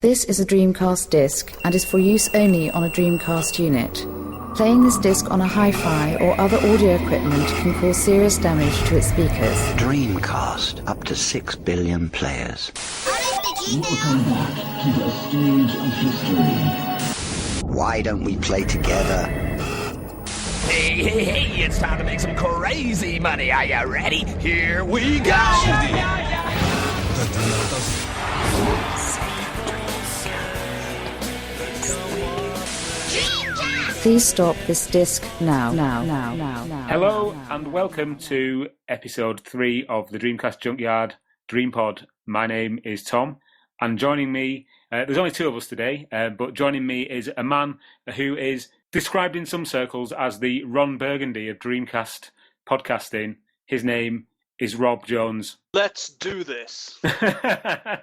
This is a Dreamcast disc and is for use only on a Dreamcast unit. Playing this disc on a hi-fi or other audio equipment can cause serious damage to its speakers. Dreamcast, up to 6 billion players. Welcome back to the stage of history. Why don't we play together? Hey, it's time to make some crazy money. Are you ready? Here we go! Please stop this disc now. Hello and welcome to episode 3 of the Dreamcast Junkyard DreamPod. My name is Tom, and joining me, there's only 2 of us today, but joining me is a man who is described in some circles as the Ron Burgundy of Dreamcast podcasting. His name is Rob Jones. Let's do this. How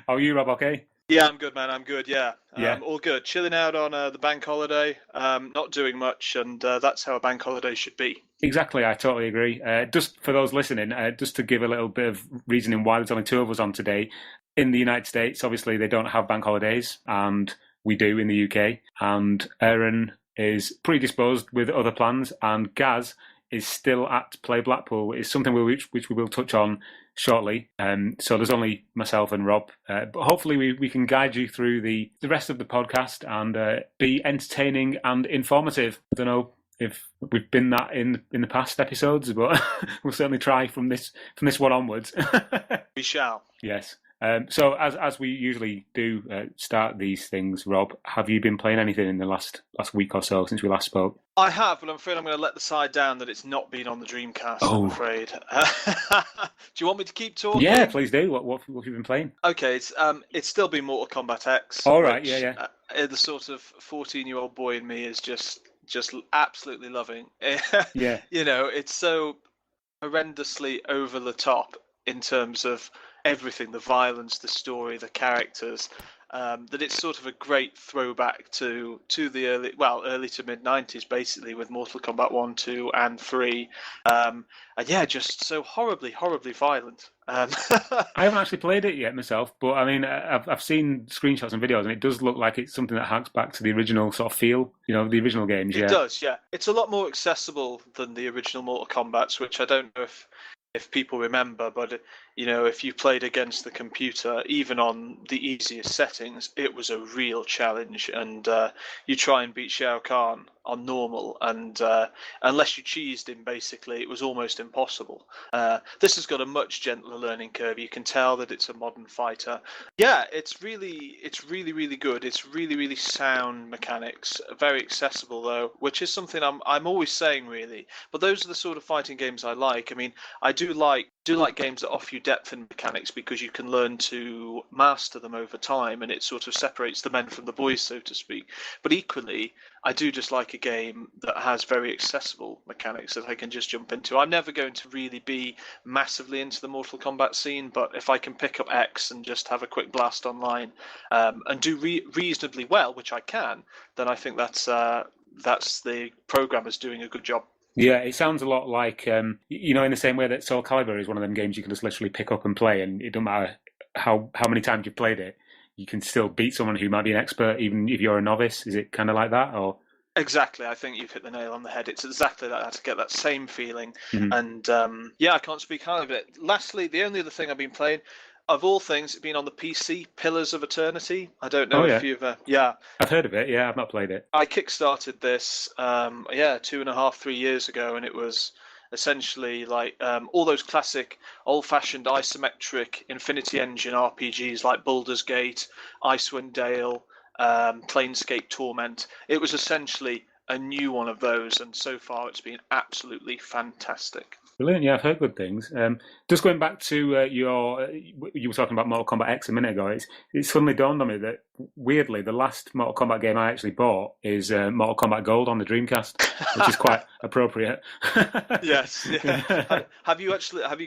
are you, Rob? Okay? Yeah, I'm good, man. I'm good, yeah. Yeah. All good. Chilling out on the bank holiday, not doing much, and that's how a bank holiday should be. Exactly, I totally agree. Just for those listening, just to give a little bit of reasoning why there's only 2 of us on today. In the United States, obviously, they don't have bank holidays, and we do in the UK. And Aaron is predisposed with other plans, and Gaz is still at Play Blackpool. It's something which we will touch on shortly. So there's only myself and Rob. But hopefully we can guide you through the rest of the podcast and be entertaining and informative. I don't know if we've been that in the past episodes, but we'll certainly try from this one onwards. We shall. Yes. So as we usually do start these things, Rob, have you been playing anything in the last week or so since we last spoke? I have, but I'm afraid I'm going to let the side down that it's not been on the Dreamcast, Oh. I'm afraid. Do you want me to keep talking? Yeah, please do. What have you been playing? Okay, it's still been Mortal Kombat X. All right, which, yeah. The sort of 14-year-old boy in me is just absolutely loving. Yeah. You know, it's so horrendously over the top in terms of everything, the violence, the story, the characters, that it's sort of a great throwback to the early to mid 90s, basically, with Mortal Kombat 1, 2 and 3, and yeah, just so horribly violent. I haven't actually played it yet myself, but I mean, I've seen screenshots and videos, and it does look like it's something that harks back to the original sort of feel, you know, the original games. It does, yeah. It's a lot more accessible than the original Mortal Kombats, which I don't know if people remember, but you know, if you played against the computer, even on the easiest settings, it was a real challenge. And you try and beat Shao Kahn on normal, and unless you cheesed him, basically, it was almost impossible. This has got a much gentler learning curve. You can tell that it's a modern fighter. Yeah, it's really good. It's really sound mechanics. Very accessible though, which is something I'm always saying, really. But those are the sort of fighting games I like. I mean, I do like games that offer you depth in mechanics because you can learn to master them over time, and it sort of separates the men from the boys, so to speak. But equally, I do just like a game that has very accessible mechanics that I can just jump into. I'm never going to really be massively into the Mortal Kombat scene, but if I can pick up X and just have a quick blast online and do reasonably well, which I can, then I think that's the programmers doing a good job. Yeah, it sounds a lot like, you know, in the same way that Soul Calibur is one of them games you can just literally pick up and play, and it doesn't matter how many times you've played it, you can still beat someone who might be an expert, even if you're a novice. Is it kind of like that, or? Exactly. I think you've hit the nail on the head. It's exactly that. To get that same feeling. Mm-hmm. And yeah, I can't speak highly of it. Lastly, the only other thing I've been playing, of all things, it's been on the PC, Pillars of Eternity. I don't know if you've... yeah. I've heard of it, yeah. I've not played it. I kickstarted this, 2.5, 3 years ago, and it was essentially like all those classic old-fashioned isometric Infinity Engine RPGs like Baldur's Gate, Icewind Dale, Planescape Torment. It was essentially a new one of those, and so far it's been absolutely fantastic. Brilliant, yeah, I've heard good things. Just going back to you were talking about Mortal Kombat X a minute ago, it suddenly dawned on me that, weirdly, the last Mortal Kombat game I actually bought is Mortal Kombat Gold on the Dreamcast, which is quite appropriate. Yes, yeah. Have you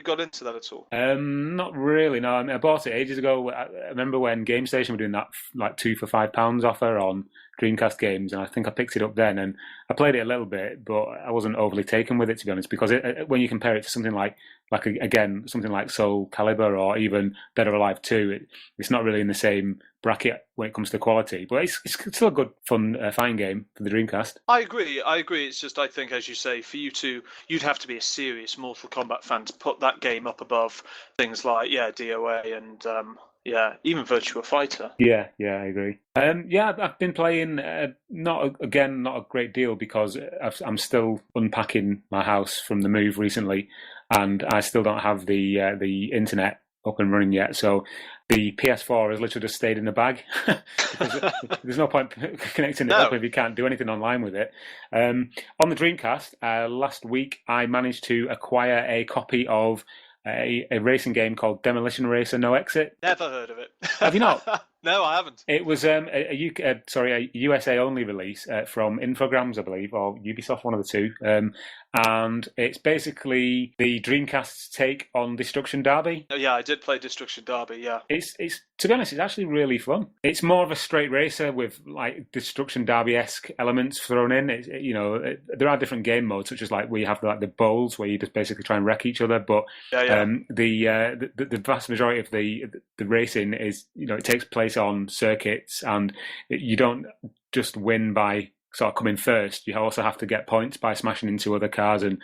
got into that at all? Not really, no. I mean, I bought it ages ago. I remember when GameStation were doing that like £2 for £5 offer on Dreamcast games, and I think I picked it up then, and I played it a little bit, but I wasn't overly taken with it, to be honest, because when you compare it to something like again, something like Soul Calibur or even Dead or Alive 2, it's not really in the same bracket when it comes to quality, but it's still a good, fun fighting game for the Dreamcast. I agree. It's just, I think, as you say, for you'd have to be a serious Mortal Kombat fan to put that game up above things like, DOA and, even Virtua Fighter. Yeah, I agree. I've been playing, not a great deal, because I'm still unpacking my house from the move recently, and I still don't have the internet up and running yet, so the PS4 has literally just stayed in the bag. There's no point connecting it up if you can't do anything online with it. On the Dreamcast, last week I managed to acquire a copy of a racing game called Demolition Racer No Exit. Never heard of it. Have you not? No, I haven't. It was a USA only release from Infogrames, I believe, or Ubisoft, one of the two. And it's basically the Dreamcast's take on Destruction Derby. Oh, yeah, I did play Destruction Derby, yeah. It's to be honest, it's actually really fun. It's more of a straight racer with like Destruction Derby-esque elements thrown in. There are different game modes, such as like where you have the bowls, where you just basically try and wreck each other. But the vast majority of the racing is, it takes place on circuits, and you don't just win by sort of coming first. You also have to get points by smashing into other cars and,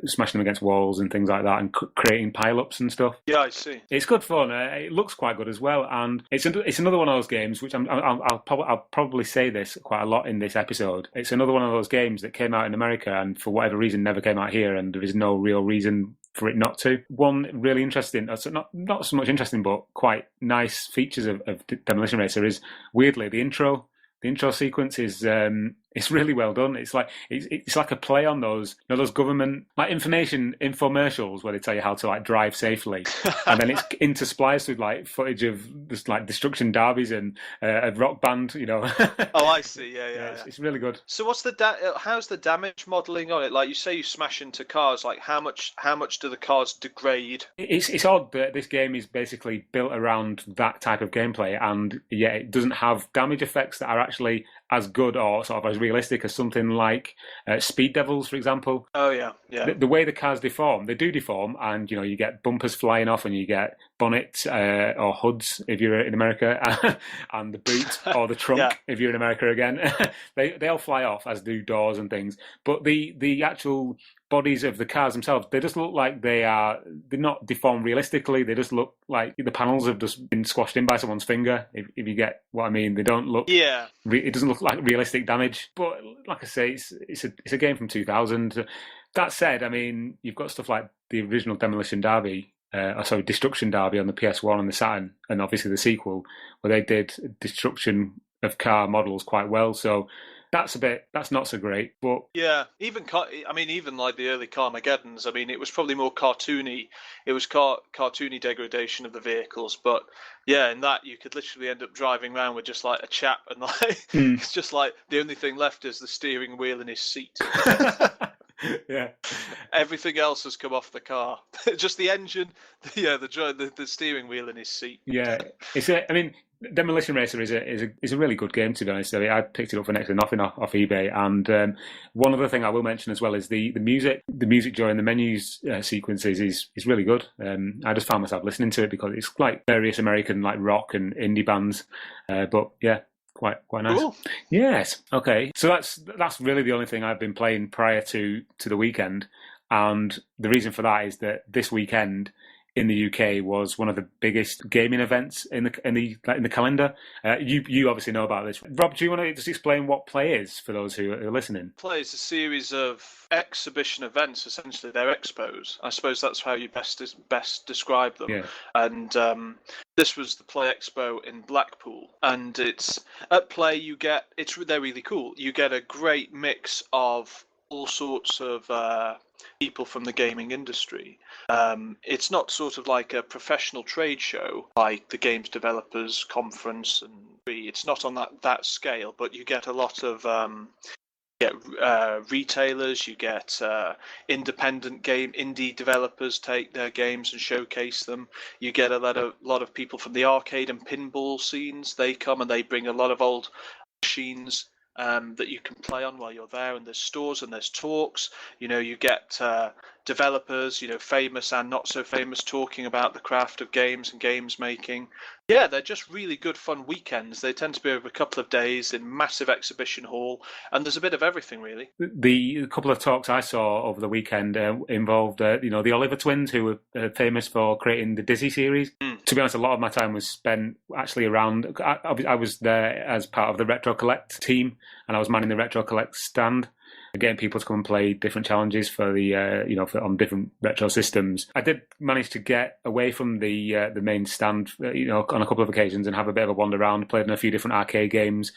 smashing them against walls and things like that, and creating pile-ups and stuff. Yeah, I see. It's good fun. It looks quite good as well, and it's another one of those games which I'll probably say this quite a lot in this episode. It's another one of those games that came out in America and for whatever reason never came out here, and there is no real reason for it not to. One really interesting, not so much interesting, but quite nice features of Demolition Racer is, weirdly, the intro. The intro sequence is it's really well done. It's like a play on those government like infomercials where they tell you how to like drive safely, and then it's interspliced with like footage of just like destruction derbies and a rock band. Oh, I see. Yeah. It's really good. So what's how's the damage modelling on it? Like you say, you smash into cars. Like how much do the cars degrade? It's odd that this game is basically built around that type of gameplay, and yet it doesn't have damage effects that are actually as good or sort of as realistic as something like Speed Devils, for example. Oh, yeah. The way the cars deform, they do deform, and, you get bumpers flying off, and you get bonnets or hoods if you're in America, and the boot or the trunk if you're in America again. They all fly off, as do doors and things. But the actual bodies of the cars themselves, they just look like they're not deformed realistically. They just look like the panels have just been squashed in by someone's finger, if you get what I mean. They don't look... Yeah. It doesn't look like realistic damage. But like I say, it's a game from 2000. That said, I mean, you've got stuff like the original Demolition Derby, Destruction Derby on the PS1 and the Saturn, and obviously the sequel, where they did destruction of car models quite well. So that's not so great, but yeah, even like the early Carmageddons, I mean, it was probably more cartoony. It was cartoony degradation of the vehicles, but yeah, in that you could literally end up driving around with just like a chap, and like it's just like the only thing left is the steering wheel and his seat. Yeah, everything else has come off the car. Just the engine, the steering wheel and his seat. Yeah, Demolition Racer is a really good game, to be honest. I picked it up for next to nothing off eBay, and one other thing I will mention as well is the music. The music during the menus sequences is really good. I just found myself listening to it because it's like various American like rock and indie bands, but yeah. Quite nice. Cool. Yes. Okay. So that's really the only thing I've been playing prior to the weekend, and the reason for that is that this weekend in the UK was one of the biggest gaming events in the calendar. You obviously know about this. Rob, do you want to just explain what Play is for those who are listening? Play is a series of exhibition events. Essentially, they're expos. I suppose that's how you best describe them. Yeah. And this was the Play Expo in Blackpool, and it's at Play. They're really cool. You get a great mix of all sorts of people from the gaming industry. It's not sort of like a professional trade show like the Games Developers Conference, and it's not on that scale, but you get a lot of retailers, you get indie developers take their games and showcase them. You get a lot of people from the arcade and pinball scenes. They come and they bring a lot of old machines that you can play on while you're there, and there's stores and there's talks. You get developers, famous and not so famous, talking about the craft of games and games making. Yeah, they're just really good fun weekends. They tend to be over a couple of days in massive exhibition hall, and there's a bit of everything really. The couple of talks I saw over the weekend involved the Oliver twins, who were famous for creating the Dizzy series. To be honest, a lot of my time was spent actually around. I was there as part of the Retro Collect team, and I was manning the Retro Collect stand, getting people to come and play different challenges for the on different retro systems. I did manage to get away from the main stand on a couple of occasions and have a bit of a wander around. Played in a few different arcade games.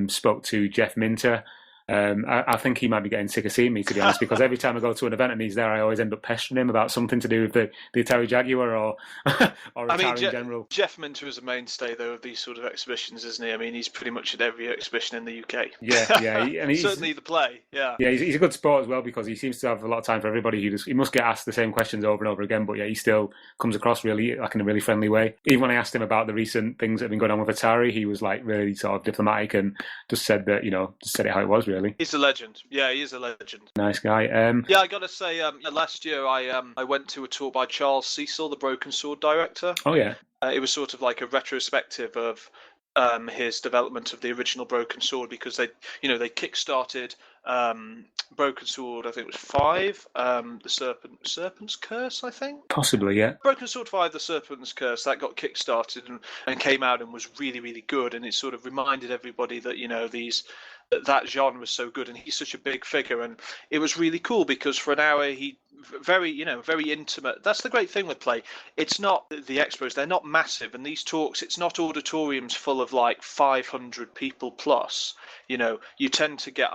Spoke to Jeff Minter. I think he might be getting sick of seeing me, to be honest, because every time I go to an event and he's there, I always end up pestering him about something to do with the Atari Jaguar or Atari in general. Jeff Minter is a mainstay, though, of these sort of exhibitions, isn't he? I mean, he's pretty much at every exhibition in the UK. Yeah. And he's, certainly the play, yeah. Yeah, he's a good sport as well, because he seems to have a lot of time for everybody. He must get asked the same questions over and over again, but yeah, he still comes across really, like, in a really friendly way. Even when I asked him about the recent things that have been going on with Atari, he was, like, really sort of diplomatic and just said that, just said it how it was, really. He's a legend. Yeah, he is a legend. Nice guy. Yeah, I got to say, last year I went to a talk by Charles Cecil, the Broken Sword director. Oh, yeah. It was sort of like a retrospective of his development of the original Broken Sword, because they kickstarted Broken Sword, I think it was 5, the Serpent's Curse, I think? Possibly, yeah. Broken Sword 5, the Serpent's Curse, that got kickstarted and came out and was really, really good, and it sort of reminded everybody that, that genre was so good, and he's such a big figure, and it was really cool because for an hour he very intimate. That's the great thing with play. It's not the expos, they're not massive, and these talks, it's not auditoriums full of like 500 people plus. You tend to get,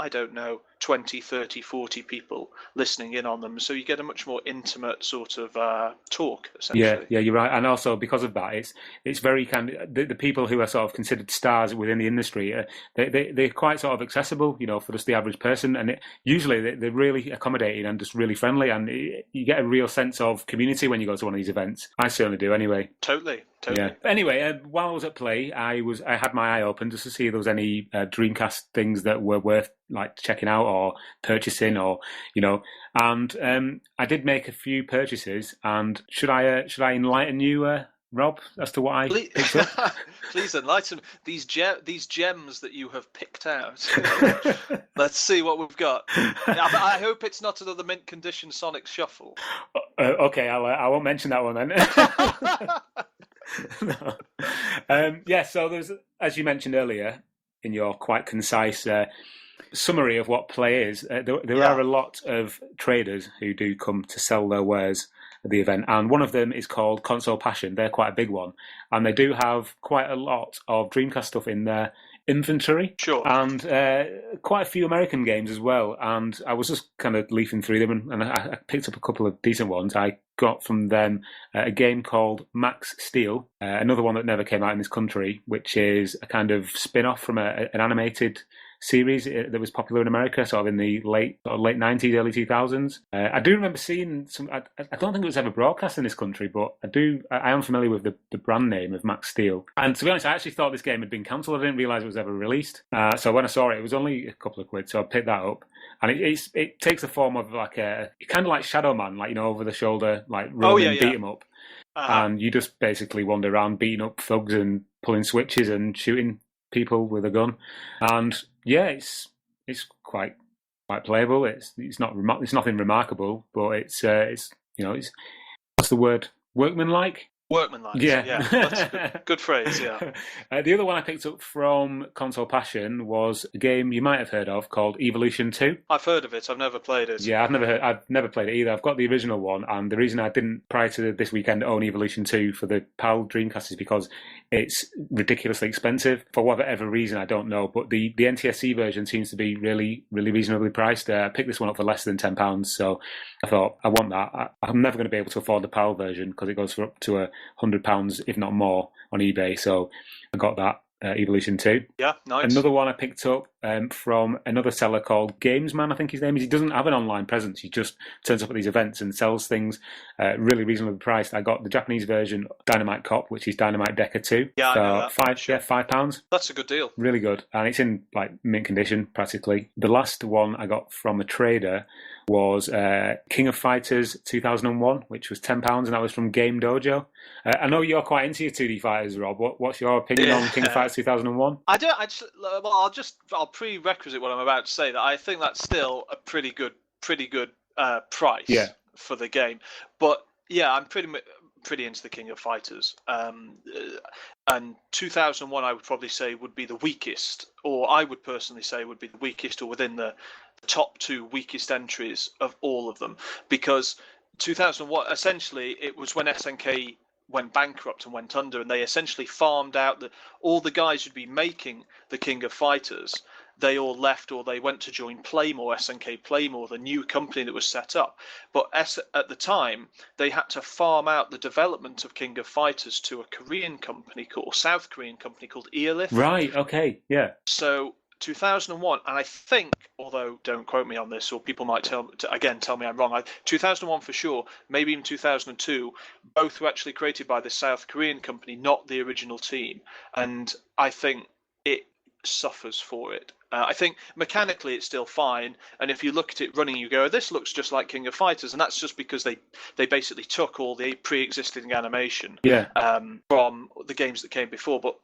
20, 30, 40 people listening in on them, so you get a much more intimate sort of talk, essentially. Yeah, you're right. And also because of that, it's very kind of the people who are sort of considered stars within the industry, they're quite sort of accessible, for just the average person, and usually they're really accommodating and just really friendly, and you get a real sense of community when you go to one of these events. I certainly do anyway. Totally. Yeah. Anyway, while I was at Play, I had my eye open just to see if there was any Dreamcast things that were worth like checking out or purchasing, or and I did make a few purchases. And should I enlighten you, Rob, as to what I picked up? Please enlighten these gems that you have picked out. Let's see what we've got. I hope it's not another mint condition Sonic Shuffle. Okay, I won't mention that one then. No. So there's, as you mentioned earlier in your quite concise summary of what Play is, there are a lot of traders who do come to sell their wares at the event, and one of them is called Console Passion. They're quite a big one, and they do have quite a lot of Dreamcast stuff in their inventory. Sure. And quite a few American games as well, and I was just kind of leafing through them, and I picked up a couple of decent ones. I got from them a game called Max Steel, another one that never came out in this country, which is a kind of spin-off from an animated series that was popular in America, sort of in the late 90s, early 2000s. I do remember seeing some. I don't think it was ever broadcast in this country, but I am familiar with the brand name of Max Steel. And to be honest, I actually thought this game had been cancelled. I didn't realise it was ever released. So when I saw it was only a couple of quid, so I picked that up. And it takes the form of like a kind of like Shadow Man, like over the shoulder, like rolling beat 'em up, and you just basically wander around beating up thugs and pulling switches and shooting people with a gun. And yeah, it's quite playable. It's nothing remarkable, but it's what's the word? Workmanlike. Workmanlike. Yeah. That's a good phrase. Yeah. The other one I picked up from Console Passion was a game you might have heard of called Evolution 2. I've heard of it. I've never played it. Yeah, I've never played it either. I've got the original one, and the reason I didn't prior to this weekend own Evolution 2 for the PAL Dreamcast is because it's ridiculously expensive for whatever reason. I don't know, but the NTSC version seems to be really, really reasonably priced. I picked this one up for less than £10, so I thought I want that. I'm never going to be able to afford the PAL version because it goes for up to £100, if not more, on eBay. So I got that. Evolution 2. Yeah, nice. Another one I picked up from another seller called Gamesman, I think his name is. He doesn't have an online presence. He just turns up at these events and sells things really reasonably priced. I got the Japanese version, Dynamite Cop, which is Dynamite Decker 2. Yeah, for I know that. £5. That's a good deal. Really good. And it's in like mint condition, practically. The last one I got from a trader was King of Fighters 2001, which was £10, and that was from Game Dojo. I know you're quite into your 2D fighters, Rob. What's your opinion on King of Fighters 2001? I'll prerequisite what I'm about to say, that I think that's still a pretty good price for the game. But yeah, I'm pretty into the King of Fighters. And 2001, I would probably say would be the weakest, or I would personally say would be the weakest, or within the top 2 weakest entries of all of them, because 2001, essentially, it was when SNK went bankrupt and went under, and they essentially farmed out all the guys who'd been making the King of Fighters. They all left, or they went to join Playmore, SNK Playmore, the new company that was set up. But at the time, they had to farm out the development of King of Fighters to a South Korean company called Eolith. Right, okay, yeah. So 2001, and I think, although don't quote me on this, or people might tell me I'm wrong, 2001 for sure, maybe even 2002, both were actually created by the South Korean company, not the original team. And I think it suffers for it. I think mechanically it's still fine, and if you look at it running, you go, this looks just like King of Fighters, and that's just because they basically took all the pre-existing animation from the games that came before, but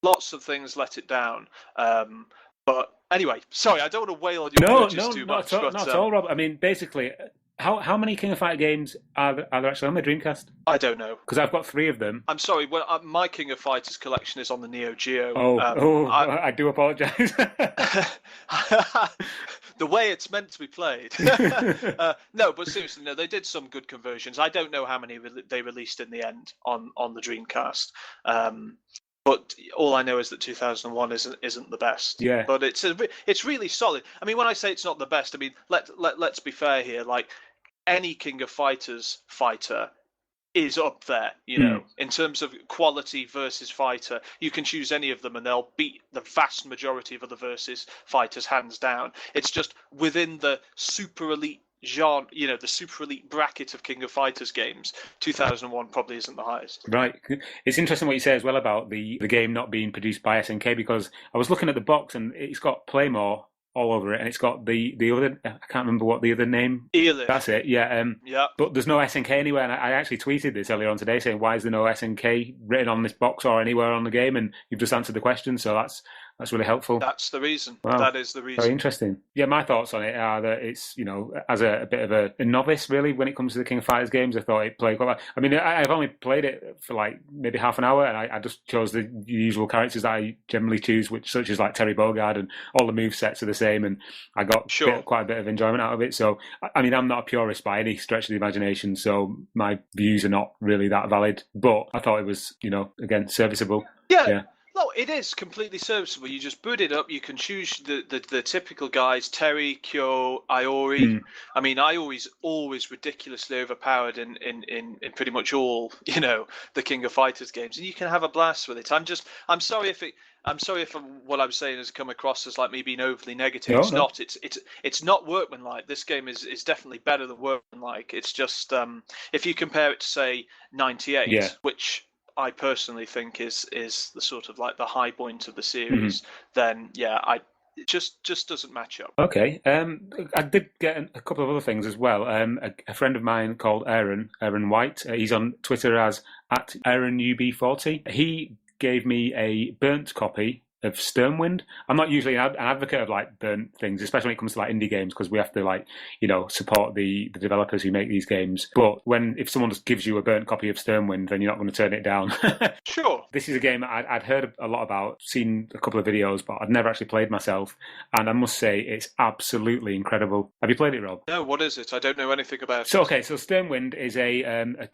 lots of things let it down. But anyway, sorry, I don't want to wail on your purchase too much. Not at all, Rob. I mean, basically, how many King of Fighter games are there actually on the Dreamcast? I don't know. Because I've got 3 of them. I'm sorry, my King of Fighters collection is on the Neo Geo. I do apologise. The way it's meant to be played. No, but seriously, no, they did some good conversions. I don't know how many they released in the end on the Dreamcast. But all I know is that 2001 isn't the best. Yeah. But it's really solid. I mean, when I say it's not the best, I mean let's be fair here. Like, any King of Fighters fighter is up there, you know, in terms of quality versus fighter. You can choose any of them and they'll beat the vast majority of other versus fighters hands down. It's just within the super elite genre, you know, the super elite bracket of King of Fighters games, 2001 probably isn't the highest. Right. It's interesting what you say as well about the game not being produced by SNK, because I was looking at the box and it's got Playmore all over it, and it's got the other, I can't remember what the other name. Eolith. That's it, yeah. Yeah. But there's no SNK anywhere, and I actually tweeted this earlier on today saying, why is there no SNK written on this box or anywhere on the game? And you've just answered the question, so that's really helpful. That's the reason. Wow. That is the reason. Very interesting. Yeah, my thoughts on it are that it's, you know, as a bit of a novice, really, when it comes to the King of Fighters games, I thought it played quite well. I mean, I've only played it for like maybe half an hour, and I just chose the usual characters that I generally choose, such as like Terry Bogard, and all the movesets are the same, and I got quite a bit of enjoyment out of it. So, I mean, I'm not a purist by any stretch of the imagination, so my views are not really that valid, but I thought it was, you know, again, serviceable. Yeah. No, it is completely serviceable. You just boot it up. You can choose the typical guys: Terry, Kyo, Iori. I mean, Iori's always ridiculously overpowered in pretty much all, you know, the King of Fighters games, and you can have a blast with it. I'm sorry if what I'm saying has come across as like me being overly negative. It's not. It's not workmanlike. This game is definitely better than workmanlike. It's just if you compare it to say 98, which I personally think is the sort of like the high point of the series, then it just doesn't match up. Okay. I did get a couple of other things as well. A friend of mine called Aaron White, he's on Twitter as @AaronUB40. He gave me a burnt copy of Sturmwind. I'm not usually an advocate of like burnt things, especially when it comes to like indie games, because we have to like, you know, support the developers who make these games. But if someone just gives you a burnt copy of Sturmwind, then you're not going to turn it down. Sure. This is a game I'd heard a lot about, seen a couple of videos, but I'd never actually played myself. And I must say, it's absolutely incredible. Have you played it, Rob? No, what is it? I don't know anything about it. So Sturmwind is a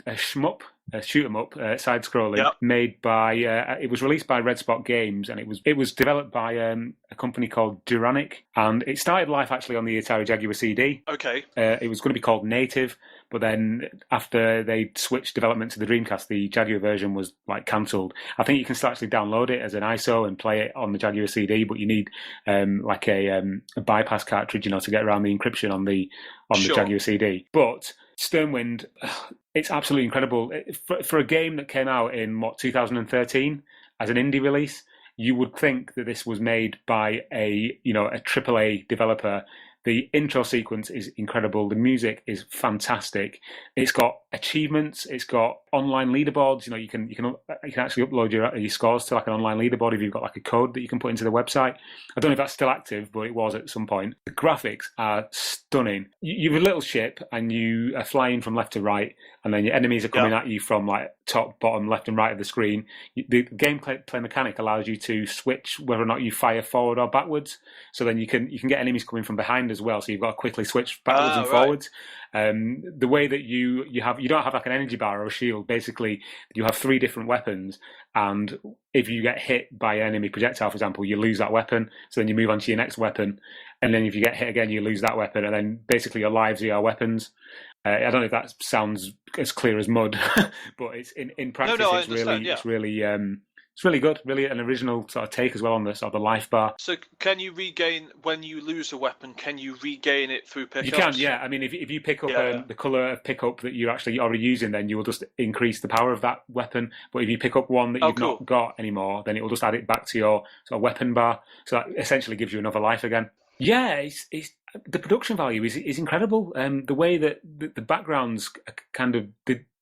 shmup shoot 'em up, side-scrolling, Yep. made by. It was released by Red Spot Games, and it was developed by a company called Duranic, and it started life actually on the Atari Jaguar CD. Okay. It was going to be called Native, but then after they switched development to the Dreamcast, the Jaguar version was like cancelled. I think you can still actually download it as an ISO and play it on the Jaguar CD, but you need like a bypass cartridge, to get around the encryption on the Sure. Jaguar CD. But Sturmwind, it's absolutely incredible for a game that came out in 2013 as an indie release. You would think that this was made by a AAA developer. The intro sequence is incredible. The music is fantastic. It's got achievements. It's got online leaderboards. You can actually upload your scores to like an online leaderboard if you've got like a code that you can put into the website. I don't know if that's still active, but it was at some point. The graphics are stunning. You're a little ship and you are flying from left to right, and then your enemies are coming at you from like top, bottom, left, and right of the screen. The gameplay mechanic allows you to switch whether or not you fire forward or backwards. So then you can get enemies coming from behind as well. So you've got to quickly switch backwards and forwards. The way that you don't have like an energy bar or a shield. Basically, you have 3 different weapons, and if you get hit by an enemy projectile, for example, you lose that weapon. So then you move on to your next weapon, and then if you get hit again, you lose that weapon, and then basically your lives are your weapons. I don't know if that sounds as clear as mud, but it's in practice. It's really good. Really an original sort of take as well on the sort of the life bar. So can you regain, when you lose a weapon, can you regain it through pickups? You can, yeah. I mean, if you pick up the colour of pickup that you're actually already using, then you will just increase the power of that weapon. But if you pick up one that you've not got anymore, then it will just add it back to your sort of weapon bar. So that essentially gives you another life again. Yeah, it's the production value is incredible. The way that the backgrounds kind of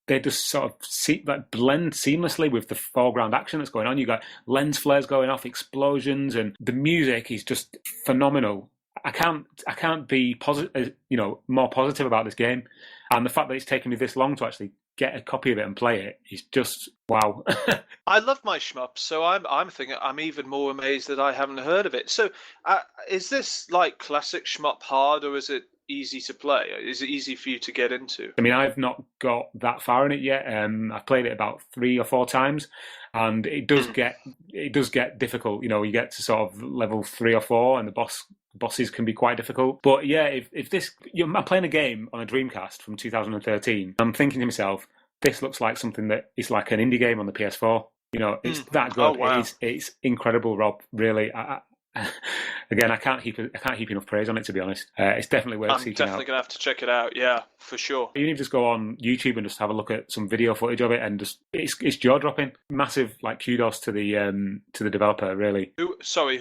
they just sort of blend seamlessly with the foreground action that's going on. You got lens flares going off, explosions, and the music is just phenomenal. I can't be positive, more positive about this game, and the fact that it's taken me this long to actually get a copy of it and play it is just wow. I love my shmups, so I'm thinking I'm even more amazed that I haven't heard of it. So, is this like classic shmup hard, or is it easy to play? Is it easy for you to get into? I mean, I've not got that far in it yet. I've played it about 3 or 4 times, and it does get difficult. You get to sort of level 3 or 4, and the bosses can be quite difficult. But yeah, if this, I'm playing a game on a Dreamcast from 2013. I'm thinking to myself, this looks like something that is like an indie game on the PS4. It's that good. Oh, wow. It's incredible, Rob. Really. Again, I can't heap enough praise on it, to be honest. It's definitely worth seeking out. I'm definitely going to have to check it out, yeah, for sure. Even if you just go on YouTube and just have a look at some video footage of it, and just it's jaw-dropping. Massive kudos to the developer, really. Who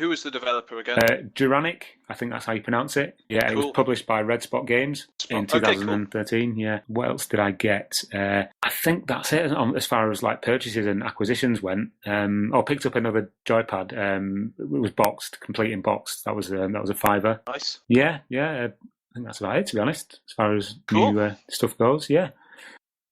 was the developer again? Duranic, I think that's how you pronounce it. Yeah, cool. It was published by Red Spot Games in 2013. Okay, cool. Yeah. What else did I get? I think that's it as far as purchases and acquisitions went. Picked up another joypad. It was boxed, complete in box. That was a £5. Nice. Yeah. I think that's about it, to be honest, as far as cool. new stuff goes. Yeah.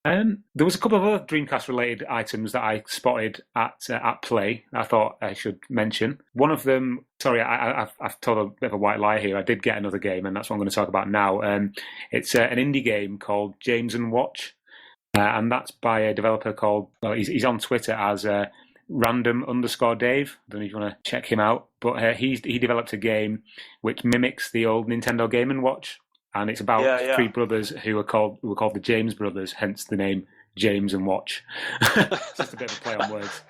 There was a couple of other Dreamcast-related items that I spotted at Play that I thought I should mention. One of them, sorry, I've told a bit of a white lie here. I did get another game, and that's what I'm going to talk about now. It's an indie game called James and Watch, and that's by a developer called, he's on Twitter as random_Dave. I don't know if you want to check him out, but he developed a game which mimics the old Nintendo Game & Watch, and it's about 3 brothers who were called the James Brothers, hence the name James and Watch. It's just a bit of a play on words.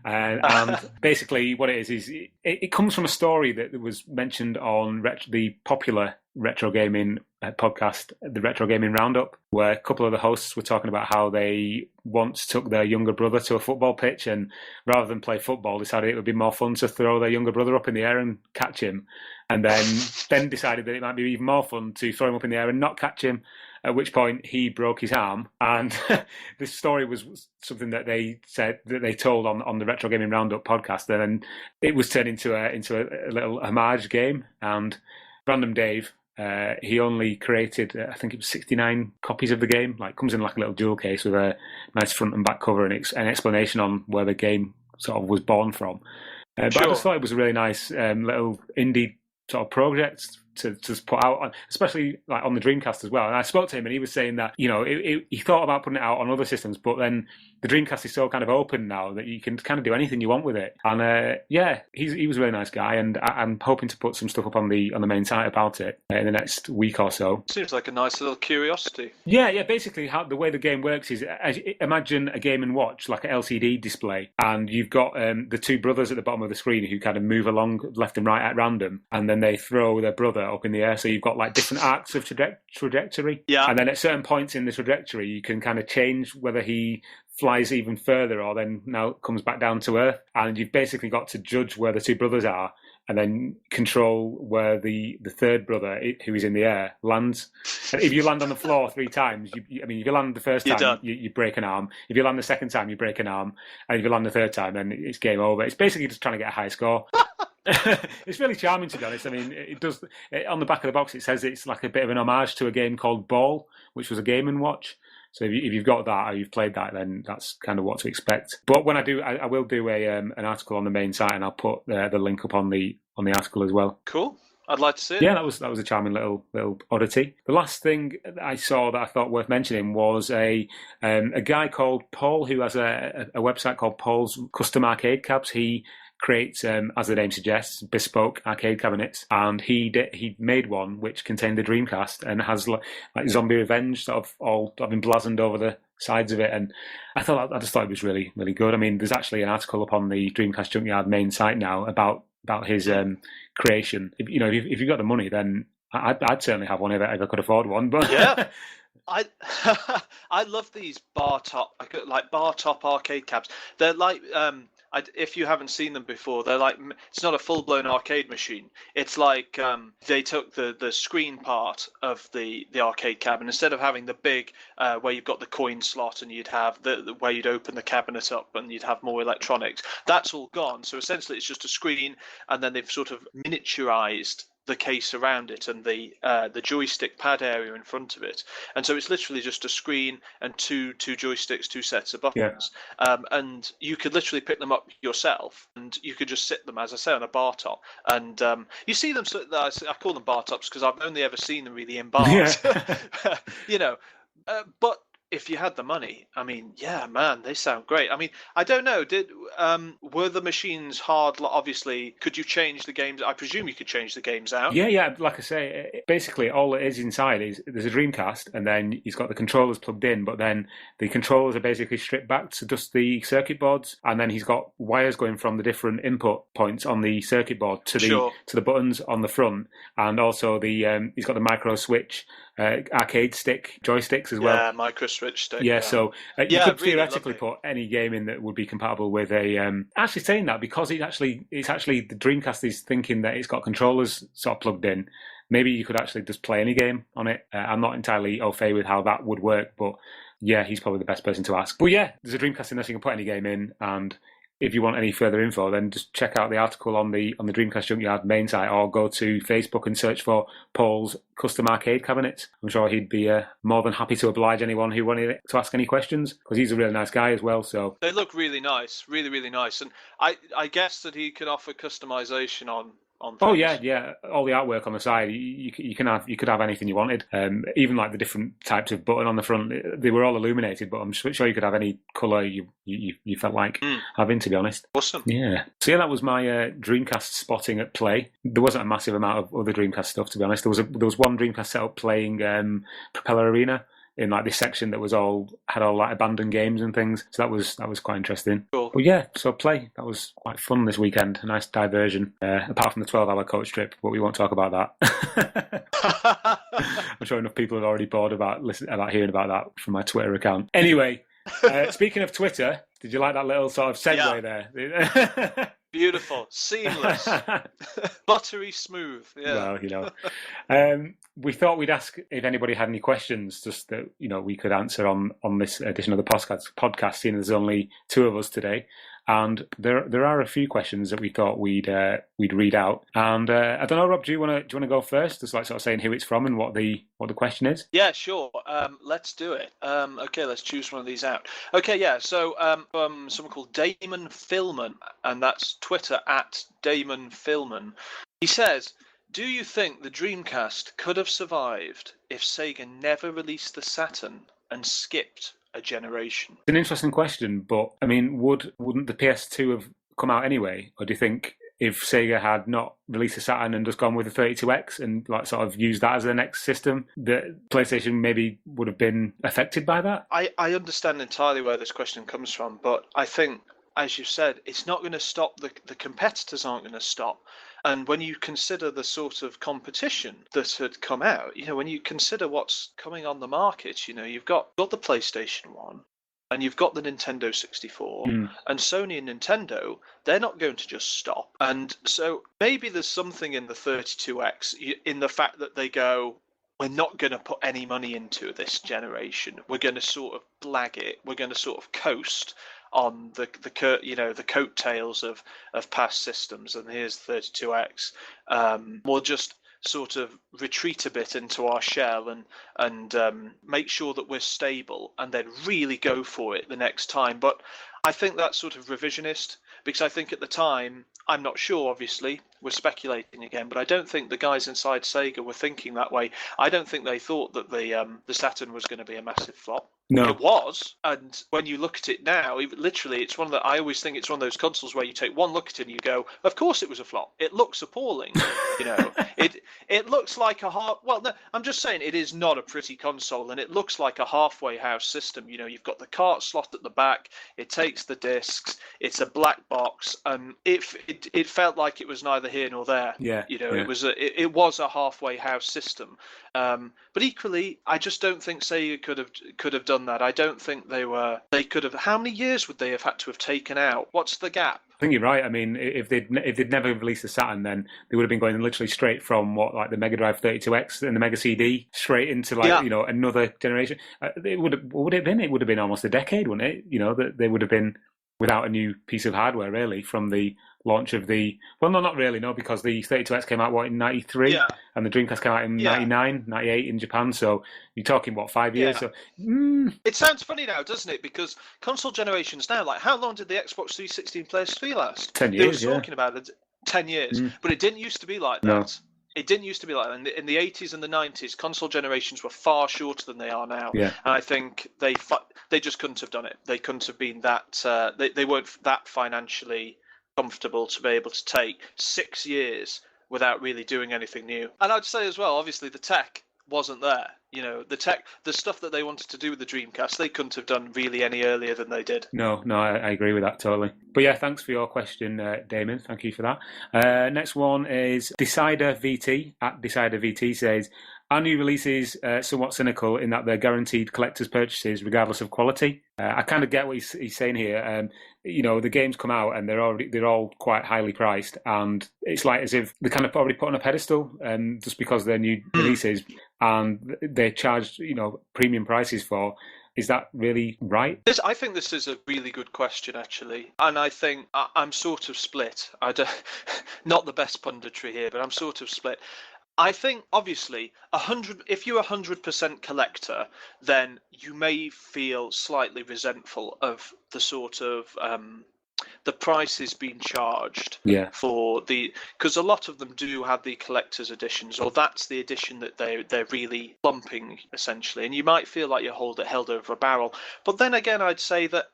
And basically what it is it comes from a story that was mentioned on the popular retro gaming podcast, the Retro Gaming Roundup, where a couple of the hosts were talking about how they once took their younger brother to a football pitch, and rather than play football, decided it would be more fun to throw their younger brother up in the air and catch him, and then decided that it might be even more fun to throw him up in the air and not catch him, at which point he broke his arm. And this story was something that they said that they told on the Retro Gaming Roundup podcast, and it was turned into a little homage game. And Random Dave, he only created, I think it was 69 copies of the game. Comes in a little jewel case with a nice front and back cover and an explanation on where the game sort of was born from. But I just thought it was a really nice little indie sort of project to just put out, especially like on the Dreamcast as well. And I spoke to him, and he was saying that he thought about putting it out on other systems, but then the Dreamcast is so kind of open now that you can kind of do anything you want with it. And he was a really nice guy, and I'm hoping to put some stuff up on the main site about it in the next week or so. Seems like a nice little curiosity. Yeah. Basically, how the way the game works is, imagine a Game and Watch, like an LCD display, and you've got the two brothers at the bottom of the screen who kind of move along left and right at random, and then they throw their brother up in the air. So you've got like different arcs of trajectory. Yeah. And then at certain points in the trajectory, you can kind of change whether he flies even further or then now comes back down to Earth. And you've basically got to judge where the two brothers are and then control where the third brother, who is in the air, lands. And if you land on the floor 3 times, if you land the first time, you break an arm. If you land the second time, you break an arm. And if you land the third time, then it's game over. It's basically just trying to get a high score. It's really charming, to be honest. I mean, on the back of the box, it says it's like a bit of an homage to a game called Ball, which was a Game & Watch. So if you've got that or you've played that, then that's kind of what to expect. But when I do, I will do an article on the main site, and I'll put the link up on the article as well. Cool. I'd like to see it. Yeah, that was a charming little oddity. The last thing that I saw that I thought worth mentioning was a guy called Paul, who has a website called Paul's Custom Arcade Cabs. He creates, as the name suggests, bespoke arcade cabinets, and he made one which contained the Dreamcast and has like Zombie Revenge sort of all emblazoned over the sides of it. And I just thought it was really, really good. I mean, there's actually an article up on the Dreamcast Junkyard main site now about his creation. If you've got the money, then I'd certainly have one if I could afford one. But yeah. I love these bar top arcade cabs. They're like if you haven't seen them before, they're like, it's not a full-blown arcade machine. It's like they took the screen part of the arcade cab, and instead of having the big where you've got the coin slot and you'd have the where you'd open the cabinet up and you'd have more electronics, that's all gone. So essentially it's just a screen, and then they've sort of miniaturized the case around it and the joystick pad area in front of it, and so it's literally just a screen and two joysticks, 2 sets of buttons. And you could literally pick them up yourself, and you could just sit them, as I say, on a bar top. And you see them. I call them bar tops because I've only ever seen them really in bars. But if you had the money, I mean, yeah, man, they sound great. I mean, I don't know. Were the machines hard? Obviously, could you change the games? I presume you could change the games out. Yeah. Like I say, basically all it is inside is there's a Dreamcast, and then he's got the controllers plugged in, but then the controllers are basically stripped back to just the circuit boards, and then he's got wires going from the different input points on the circuit board to the buttons on the front, and also he's got the micro switch. Arcade stick joysticks as well. Yeah, micro switch stick. Yeah, so you could theoretically put any game in that would be compatible with a. Actually, saying that, because it's actually the Dreamcast is thinking that it's got controllers sort of plugged in. Maybe you could actually just play any game on it. I'm not entirely au fait with how that would work, but yeah, he's probably the best person to ask. But yeah, there's a Dreamcast in there, so you can put any game in, and if you want any further info, then just check out the article on the Dreamcast Junkyard main site, or go to Facebook and search for Paul's Custom Arcade Cabinets. I'm sure he'd be more than happy to oblige anyone who wanted to ask any questions, because he's a really nice guy as well. So they look really nice, really, really nice. And I guess that he can offer customization on things. Oh yeah, all the artwork on the side, you could have anything you wanted. Even like the different types of button on the front, they were all illuminated, but I'm sure you could have any colour you felt like having, to be honest. Awesome. Yeah. So yeah, that was my Dreamcast spotting at play. There wasn't a massive amount of other Dreamcast stuff, to be honest. There was one Dreamcast setup playing Propeller Arena in like this section that had all like abandoned games and things. So that was quite interesting. Cool. But yeah, so play. That was quite fun this weekend. A nice diversion. Apart from the 12-hour coach trip, but we won't talk about that. I'm sure enough people are already bored about hearing about that from my Twitter account. Anyway, speaking of Twitter, did you like that little sort of segue there? Beautiful, seamless, buttery smooth. Yeah. Well, we thought we'd ask if anybody had any questions, just that we could answer on this edition of the podcast. Seeing there's only 2 of us today, and there are a few questions that we thought we'd read out. And I don't know, Rob, do you want to go first? Just like sort of saying who it's from and what the question is. Yeah, sure. Let's do it. Okay, let's choose one of these out. Okay, yeah. So someone called Damon Filman, and that's Twitter @Damon Filman. He says, Do you think the Dreamcast could have survived if Sega never released the Saturn and skipped a generation? It's an interesting question, but I mean, wouldn't the PS2 have come out anyway? Or do you think if Sega had not released the Saturn and just gone with the 32X and like sort of used that as their next system, that PlayStation maybe would have been affected by that? I understand entirely where this question comes from, but I think, as you said, it's not going to stop. The competitors aren't going to stop. And when you consider the sort of competition that had come out, when you consider what's coming on the market, you've got the PlayStation 1 and you've got the Nintendo 64 and Sony and Nintendo, they're not going to just stop. And so maybe there's something in the 32X in the fact that they go, we're not going to put any money into this generation. We're going to sort of blag it. We're going to sort of coast on the coattails of past systems, and here's 32X. We'll just sort of retreat a bit into our shell and make sure that we're stable, and then really go for it the next time. But I think that's sort of revisionist, because I think at the time, I'm not sure, obviously, we're speculating again, but I don't think the guys inside Sega were thinking that way. I don't think they thought that the Saturn was going to be a massive flop. No. It was, and when you look at it now, literally, it's I always think it's one of those consoles where you take one look at it and you go, of course it was a flop. It looks appalling, It looks like I'm just saying it is not a pretty console, and it looks like a halfway house system. You've got the cart slot at the back, it takes the discs, it's a black box, and it felt like it was neither here nor there. Yeah. It was a halfway house system. But equally, I just don't think Sega could have done that. I don't think they could have. How many years would they have had to have taken out? What's the gap? I think you're right. I mean, if they'd never released the Saturn, then they would have been going literally straight from the Mega Drive 32X and the Mega CD straight into another generation. It would have been almost a decade, wouldn't it? That they would have been without a new piece of hardware really from the launch of not really, no, because the 32X came out in 93 and the Dreamcast came out in 99, 98 in Japan, so you're talking 5 years. So it sounds funny now, doesn't it? Because console generations now, like how long did the Xbox 360 and PS3 last? 10 years. They were talking about it 10 years, but it didn't used to be like that. No. It didn't used to be like that. In the 80s and the 90s, console generations were far shorter than they are now. Yeah. And I think they just couldn't have done it. They couldn't have been that. They weren't that financially comfortable to be able to take 6 years without really doing anything new. And I'd say as well, obviously the tech wasn't there. The stuff that they wanted to do with the Dreamcast, they couldn't have done really any earlier than they did. No, I agree with that totally. But yeah, thanks for your question, Damon. Thank you for that. Next one is Decider VT. At Decider VT says, are new releases somewhat cynical in that they're guaranteed collector's purchases regardless of quality? I kind of get what he's saying here. The games come out and they're all quite highly priced, and it's like as if they're kind of already put on a pedestal just because they're new releases, and they're charged premium prices for. Is that really right? I think this is a really good question, actually. And I think I'm sort of split. Not the best punditry here, but I'm sort of split. I think, obviously, if you're 100% collector, then you may feel slightly resentful of the sort of the prices being charged for because a lot of them do have the collector's editions, or that's the edition that they're really plumping, essentially, and you might feel like you're held over a barrel. But then again, I'd say that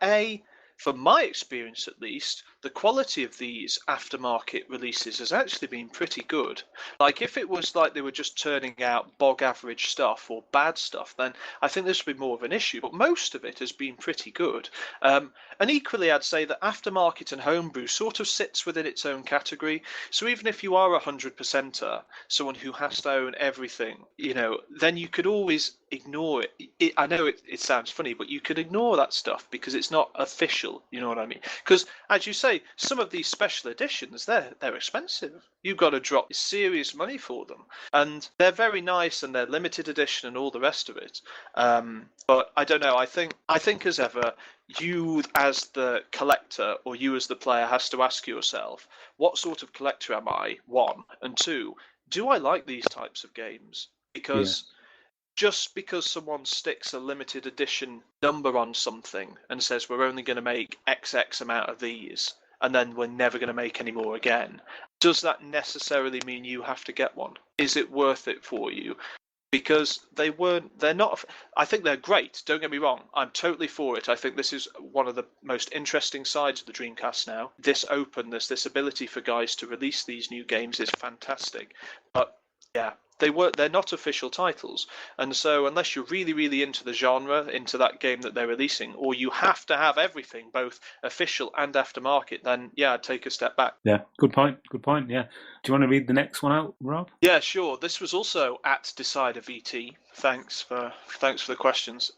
from my experience at least, the quality of these aftermarket releases has actually been pretty good. Like, if it was like they were just turning out bog average stuff or bad stuff, then I think this would be more of an issue. But most of it has been pretty good. And equally, I'd say that aftermarket and homebrew sort of sits within its own category. So even if you are a 100%er, someone who has to own everything, then you could always ignore it. I know it sounds funny, but you could ignore that stuff because it's not official. You know what I mean? Because, as you say, some of these special editions, they're expensive. You've got to drop serious money for them, and they're very nice, and they're limited edition and all the rest of it. But I don't know. I think as ever, you as the collector or you as the player has to ask yourself, what sort of collector am I? One, and two, do I like these types of games? Because just because someone sticks a limited edition number on something and says we're only going to make XX amount of these, and then we're never going to make any more again, does that necessarily mean you have to get one? Is it worth it for you? Because they're not, I think they're great, don't get me wrong, I'm totally for it. I think this is one of the most interesting sides of the Dreamcast now. This openness, this ability for guys to release these new games is fantastic. But yeah, they're not official titles, and so unless you're really, really into the genre, into that game that they're releasing, or you have to have everything, both official and aftermarket, then yeah, I'd take a step back. Yeah, good point, yeah. Do you want to read the next one out, Rob? Yeah, sure. This was also at Decider VT. Thanks for the questions.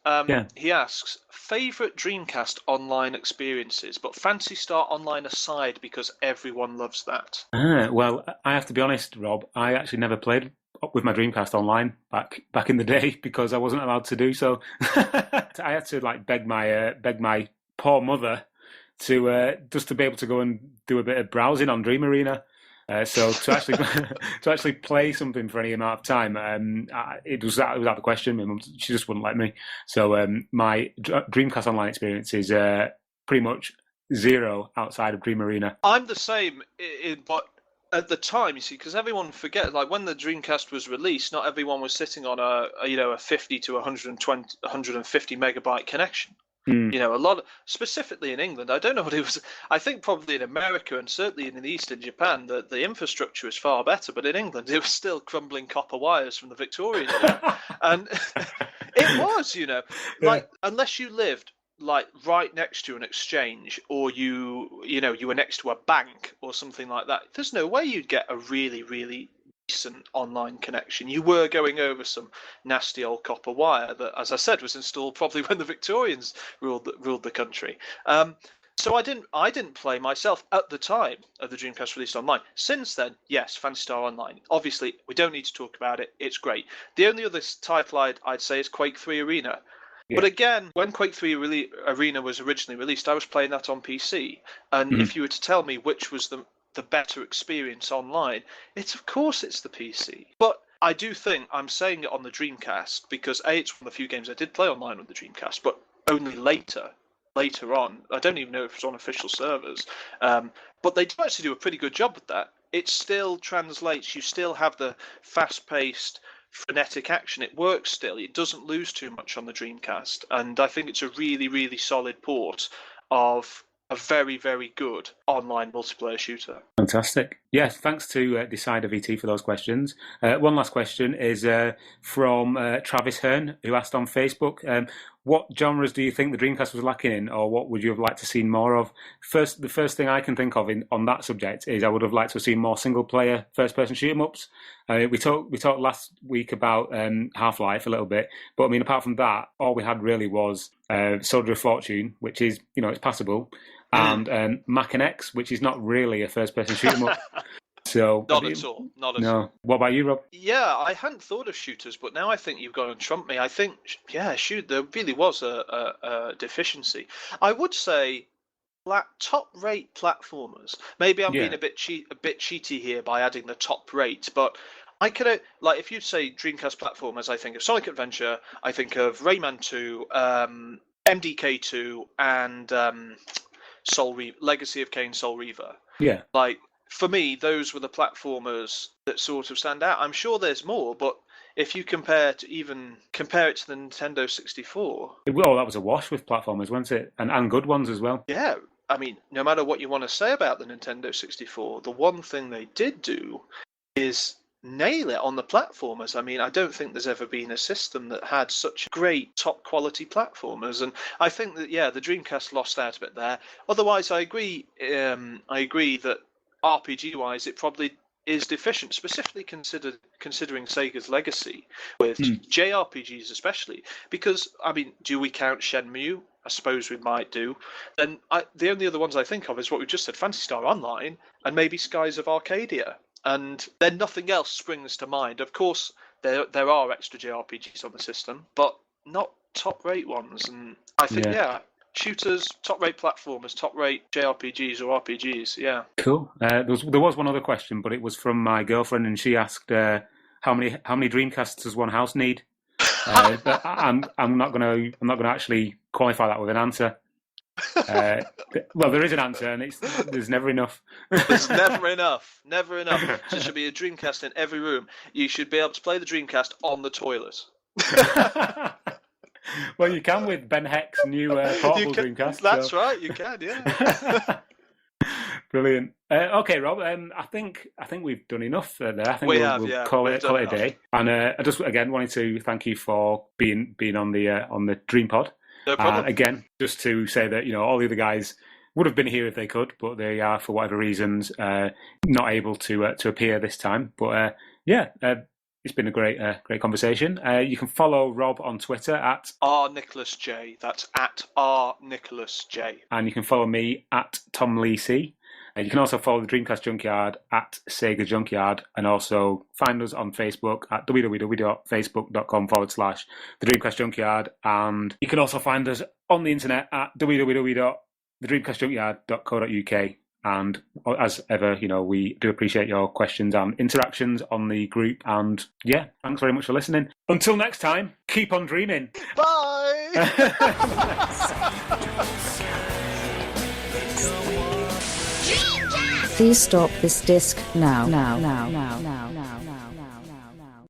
He asks, favourite Dreamcast online experiences, but Phantasy Star Online aside, because everyone loves that. Well, I have to be honest, Rob, I actually never played with my Dreamcast online back in the day because I wasn't allowed to do so. I had to beg my poor mother to just to be able to go and do a bit of browsing on Dream Arena. So to actually play something for any amount of time, it was out of the question. My mum, she just wouldn't let me. So my Dreamcast online experience is pretty much zero outside of Dream Arena. I'm the same, but at the time, you see, because everyone forgets, when the Dreamcast was released, not everyone was sitting on a 50 to 150 megabyte connection. A lot, specifically in England, I don't know what it was. I think probably in America and certainly in the Eastern Japan, the infrastructure is far better. But in England, it was still crumbling copper wires from the Victorian era, and it was, unless you lived right next to an exchange, or you were next to a bank or something like that, there's no way you'd get a really, really decent online connection. You were going over some nasty old copper wire that, as I said, was installed probably when the Victorians ruled the country. So I didn't play myself at the time of the Dreamcast released online. Since then, yes, Phantasy Star Online. Obviously, we don't need to talk about it. It's great. The only other title I'd say is Quake 3 Arena. Yeah. But again, when Quake 3 Arena was originally released, I was playing that on PC. And if you were to tell me which was the better experience online, it's the PC. But I do think I'm saying it on the Dreamcast because it's one of the few games I did play online with the Dreamcast, but only later on. I don't even know if it's on official servers. But they do actually do a pretty good job with that. It still translates. You still have the fast-paced, frenetic action. It works still. It doesn't lose too much on the Dreamcast. And I think it's a really, really solid port of a very, very good online multiplayer shooter. Fantastic. Yes, thanks to Decider VT for those questions. One last question is from Travis Hearn, who asked on Facebook, what genres do you think the Dreamcast was lacking in, or what would you have liked to see more of? The first thing I can think of on that subject is I would have liked to have seen more single-player first-person shoot-'em-ups. We talked last week about Half-Life a little bit, but I mean, apart from that, all we had really was Soldier of Fortune, which is, it's passable, and Mac and X, which is not really a first-person shoot-'em-up. So not at all. What about you, Rob? Yeah, I hadn't thought of shooters, but now I think you've gone and trumped me. I think, there really was a deficiency. I would say top-rate platformers. Maybe I'm being a bit cheaty here by adding the top rate, but I could if you'd say Dreamcast platformers, I think of Sonic Adventure, I think of Rayman 2, MDK 2, and Legacy of Kain, Soul Reaver. Yeah. For me, those were the platformers that sort of stand out. I'm sure there's more, but if you compare it to the Nintendo 64... Well, that was a wash with platformers, wasn't it? And good ones as well. Yeah. I mean, no matter what you want to say about the Nintendo 64, the one thing they did do is nail it on the platformers. I mean, I don't think there's ever been a system that had such great top quality platformers, and I think that the Dreamcast lost out a bit there. Otherwise, I agree that RPG wise it probably is deficient, specifically considering Sega's legacy with JRPGs especially, because I mean, do we count Shenmue? I suppose we might do. Then the only other ones I think of is what we just said, Phantasy Star Online and maybe Skies of Arcadia. And then nothing else springs to mind. Of course, there are extra JRPGs on the system, but not top-rate ones. And I think, shooters, top-rate platformers, top-rate JRPGs or RPGs, yeah. Cool. There was one other question, but it was from my girlfriend, and she asked, how many Dreamcasts does one house need? But I'm not going to actually qualify that with an answer. Well, there is an answer, and there's never enough. There's never enough. Never enough. So there should be a Dreamcast in every room. You should be able to play the Dreamcast on the toilet. Well, you can with Ben Heck's new portable Dreamcast. That's right, you can, yeah. Brilliant. Okay, Rob. I think we've done enough there. I think we'll call it a day. And I just again wanted to thank you for being on the DreamPod. No problem. Again, just to say that all the other guys would have been here if they could, but they are for whatever reasons not able to appear this time. But it's been a great conversation. You can follow Rob on Twitter at rNicholasJ. That's at rNicholasJ. And you can follow me at Tom Lee C. You can also follow the Dreamcast Junkyard at Sega Junkyard, and also find us on Facebook at www.facebook.com/the Dreamcast Junkyard. And you can also find us on the internet at www.thedreamcastjunkyard.co.uk. And as ever, we do appreciate your questions and interactions on the group. And thanks very much for listening. Until next time, keep on dreaming. Bye! Please stop this disc now.